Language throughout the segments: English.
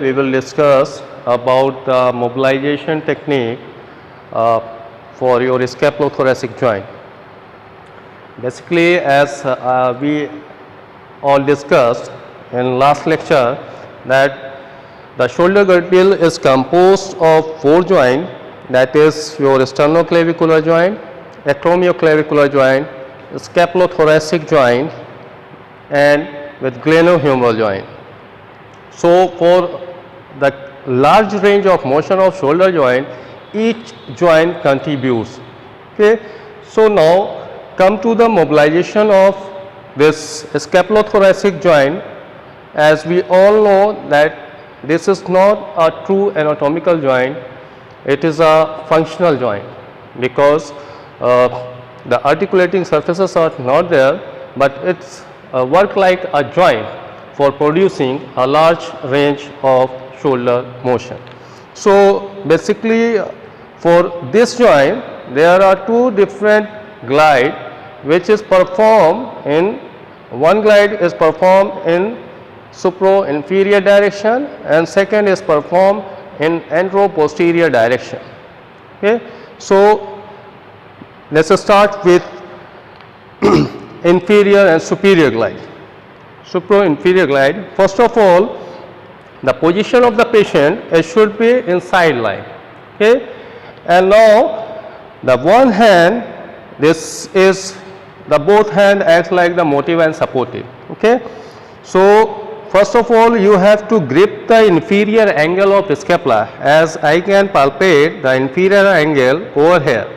we will discuss about the mobilization technique uh, for your scapulothoracic joint. Basically, as we all discussed in last lecture, that the shoulder girdle is composed of four joints, that is your sternoclavicular joint, acromioclavicular joint, scapulothoracic joint, and with glenohumeral joint. So, for the large range of motion of shoulder joint, each joint contributes. Okay. So, now come to the mobilization of this scapulothoracic joint. As we all know that this is not a true anatomical joint, it is a functional joint, because the articulating surfaces are not there, but it's work like a joint for producing a large range of shoulder motion. So, basically for this joint there are two different glide which is performed in, one glide is performed in supro-inferior direction and second is performed in antero-posterior direction. Okay. So, let us start with inferior and superior glide. Supro-inferior glide, first of all, the position of the patient should be in side line. Okay. And now the one hand, this is the both hand acts like the motive and supportive. Okay. So, first of all, you have to grip the inferior angle of scapula, as I can palpate the inferior angle over here.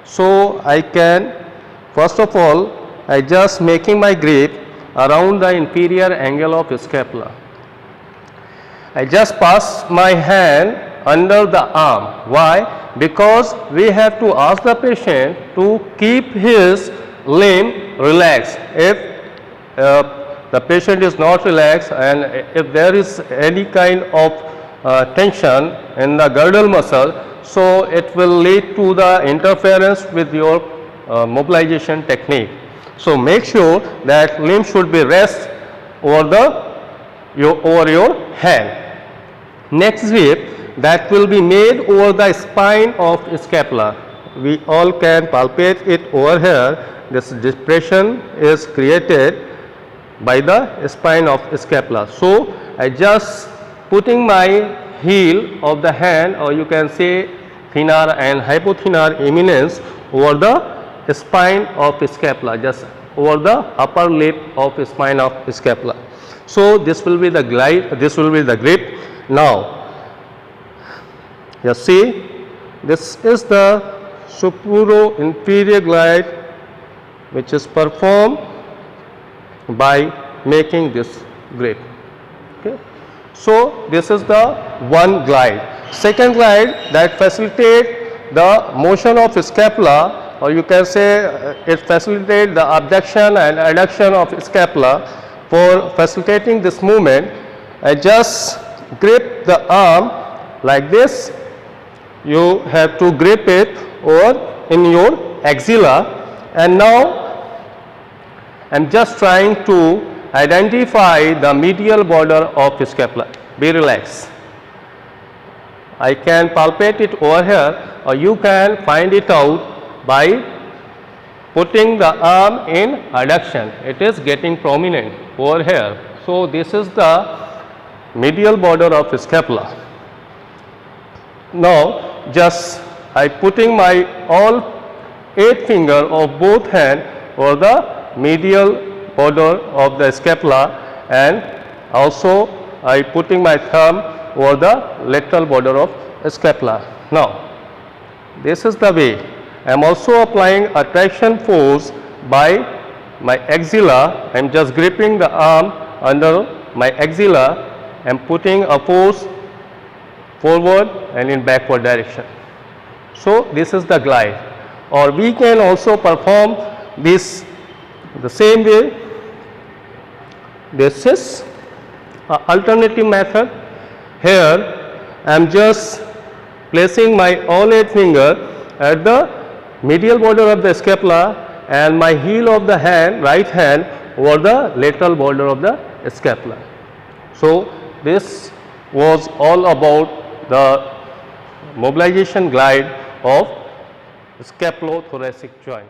So, I can, first of all, I just making my grip around the inferior angle of scapula. I just pass my hand under the arm. Why? Because we have to ask the patient to keep his limb relaxed. If the patient is not relaxed and if there is any kind of tension in the girdle muscle, so it will lead to the interference with your mobilization technique. So, make sure that limb should be rest over your hand. Next grip, that will be made over the spine of scapula. We all can palpate it over here. This depression is created by the spine of scapula. So, I just putting my heel of the hand, or you can say thenar and hypothenar eminence, over the spine of scapula, just over the upper lip of spine of scapula. So, this will be the glide, this will be the grip. Now, you see, this is the supro-inferior glide which is performed by making this grip. Okay. So, this is the one glide. Second glide, that facilitate the motion of scapula, or you can say it facilitate the abduction and adduction of scapula. For facilitating this movement, I just grip the arm like this. You have to grip it over in your axilla, and now I am just trying to identify the medial border of scapula. Be relaxed. I can palpate it over here, or you can find it out by putting the arm in adduction. It is getting prominent over here. So, this is the medial border of scapula. Now, just I putting my all 8 finger of both hand over the medial border of the scapula, and also I putting my thumb over the lateral border of scapula. Now, this is the way. I am also applying a traction force by my axilla. I am just gripping the arm under my axilla and putting a force forward and in backward direction. So, this is the glide, or we can also perform this the same way. This is an alternative method. Here I am just placing my all 8 finger at the medial border of the scapula and my heel of the hand, right hand, over the lateral border of the scapula. So, this was all about the mobilization glide of scapulothoracic joint.